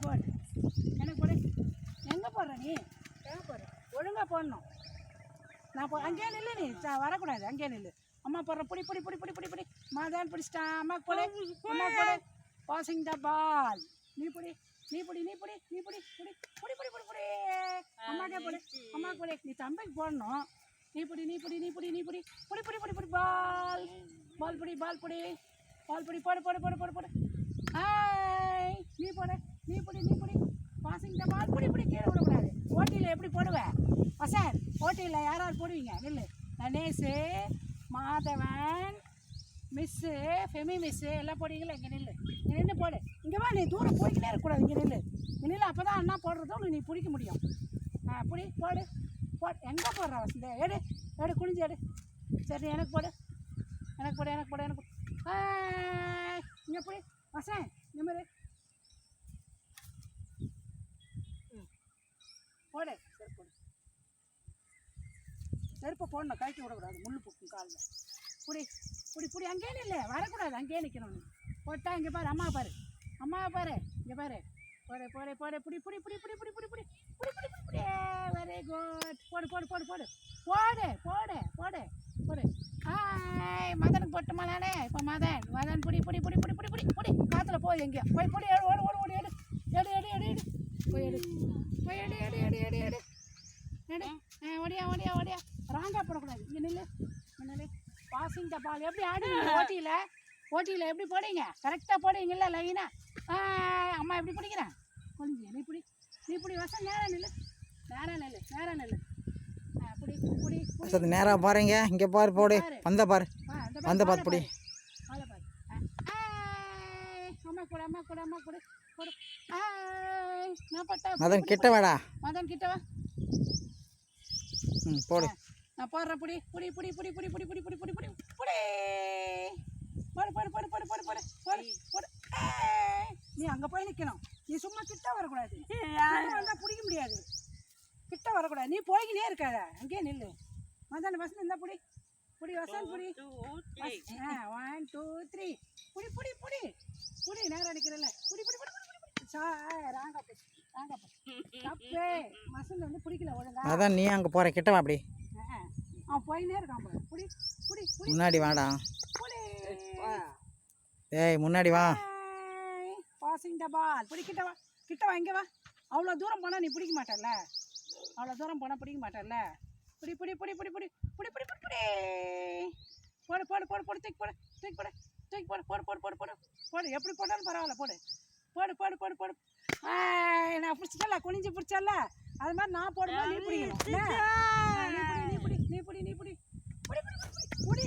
Good. எனக்கு போடு. எங்கே போடுற நீ? எங்கே போடுற? ஒழுங்காக போடணும். நான் அங்கேயே நில்லு, நீ வரக்கூடாது, அங்கேயே நில்லு. அம்மா போடுற புடி புடி புடி புடி புடி புடி. மாதான் பிடிச்சிட்டான். அம்மாக்கு போடு, அம்மாக்கு போடு. பாசிங் த பால். நீ புடி, நீ புடி, நீ புடி, நீ புடி, புடி புடி புடி புடி புடி. அம்மாக்கே போடு, அம்மாக்கு போடு. நீ தம்பிக்கு போடணும். நீ புடி, நீ புடி, நீ புடி, நீ புடி, புடி புடி புடி புடி. பால் பால் புடி, பால் புடி, பால் புடி. போடு போடு போடு போடு போடு. ஹாய், நீ போடு, நீ புடி, நீ புடி. பாசிங் த பால். புடி புடி, கீழே விடக்கூடாது. ஓட்டியில் எப்படி போடுவேன் சார்? ஓட்டியில் யாராவது போடுவீங்க? நில்லு. கணேஷு, மாதவன், மிஸ்ஸு, ஃபெமி மிஸ்ஸு எல்லாம் போடுவீங்களா? இங்கே நில்லு, இங்கே நின்று போடு. இங்கே வா, நீ தூரம் போய்க்கிட்டே இருக்கக்கூடாது. இங்கே நில்லு, இங்கே நில்லு. அப்போ தான் அண்ணா போடுறதும் நீ பிடிக்க முடியும். புடி, போடு போடு. எங்கே போடுற வசந்த? எடு எடு, குனிஞ்சு எடு. சரி, எனக்கு போடு, எனக்கு போடு, எனக்கு போடு, எனக்கு போடு. இங்கே போய் வசன் நிம்மரு போடு. சரி போடு. செருப்பை போடணும், கழட்டி விடக்கூடாது, முள் பூக்கும் காலில். புடி புடி புடி. அங்கேயே நில்லை, வரக்கூடாது, அங்கேயே நிற்கணும். நீ போட்டா இங்கே பாரு, அம்மா பாரு, அம்மாவை பாரு, இங்கே பாரு. போடு போடு போடு. புடி புடி புடி புடி புடி புடி புடி புடி புடி புடி புடி. Very good. போடு போடு போடு போடு போடு போடு போடு போடு. மதனுக்கு போட்டுமா நானே? இப்போ மதன் புடி புடி புடி புடி புடி புடி புடி. காற்றுல போய் எங்கேயோ போய் பொடி. ஓடு ஓடு ஓடு. எடு எடு எடு எடு எடு. போய் எடு, போய் எடு எடு எடு எடு எடு எடு. ஓடியா ஓடியா ஓடியா. ராங்கா போடக்கூடாது. இங்கே நில்லு, இங்கே நில்லு. பாசிங் த பால். எப்படி ஆடுவீங்க ஓட்டியில்? ஓட்டியில் எப்படி போடுவீங்க? கரெக்டாக போடுவீங்கல்ல லைனா? அம்மா எப்படி பிடிக்கிறேன்? கொஞ்சம் நீ பிடி, நீ பிடி. வசம் நேராக நில்லு, நேராக நில்லு, நேராக நில்லு. புடி புடி புடி. நேராக பாருங்க. இங்கே பாரு, போடு. வந்த பாரு, வந்த பாரு, புடி. பாரு பாரு. அம்மா கூட, அம்மா கூட, அம்மா கூட போடு. நான் பட்டா. மதன் கிட்ட வாடா. மதன் கிட்ட வா. போடு. நான் போடுறேன். புடி புடி புடி புடி புடி புடி புடி புடி புடி புடி புடி. போடு போடு போடு போடு போடு போடு போடு போடு. நீ அங்கே போய் நிற்கணும். நீ சும்மா கிட்ட வரக்கூடாது. வந்தால் பிடிக்க முடியாது. கிட்ட வரக்கூடாது. நீ போய்கினே இருக்காத, அங்கேயே நில்லு. மதன் வசந்த் இருந்தால் புடி புடி. வசந்த் புடி. 1 2 3 புடி புடி புடி புடி. நேரம் அடிக்கிறல்ல. புடி புடி புடி புடி. ராங்கா போய் ராங்கா போய் தப்பே. வசந்த் வந்து பிடிக்கல ஒழுங்கா. அதான் நீ அங்கே போகிற. கிட்ட வா. அப்படி அவன் போயினே இருக்கான் போய். புடி புடி புடி. முன்னாடி வாடா. புடி. ஏய், முன்னாடி வா. பாசிங் த பால். புடி. கிட்ட வா, கிட்ட வா, இங்கே வா. அவ்வளோ தூரம் போனால் நீ பிடிக்க மாட்டல்ல? அவ்வளோ தூரம் போனால் பிடிக்க மாட்டல்ல? புடி புடி புடி புடி புடி புடி புடி புடி புடி. போடு போடு போடு போடு. தூக்கி போடு, தூக்கி போடு, தூக்கி போடு. போடு போடு போடு போடு போடு. எப்படி போட்டாலும் பரவாயில்ல. போடு போடு போடு போடு போடு. நான் பிடிச்சிட்டல, குனிஞ்சு பிடிச்சல. அது மாதிரி நான் போடும்போது நீ பிடிக்கணும். நீ பிடி,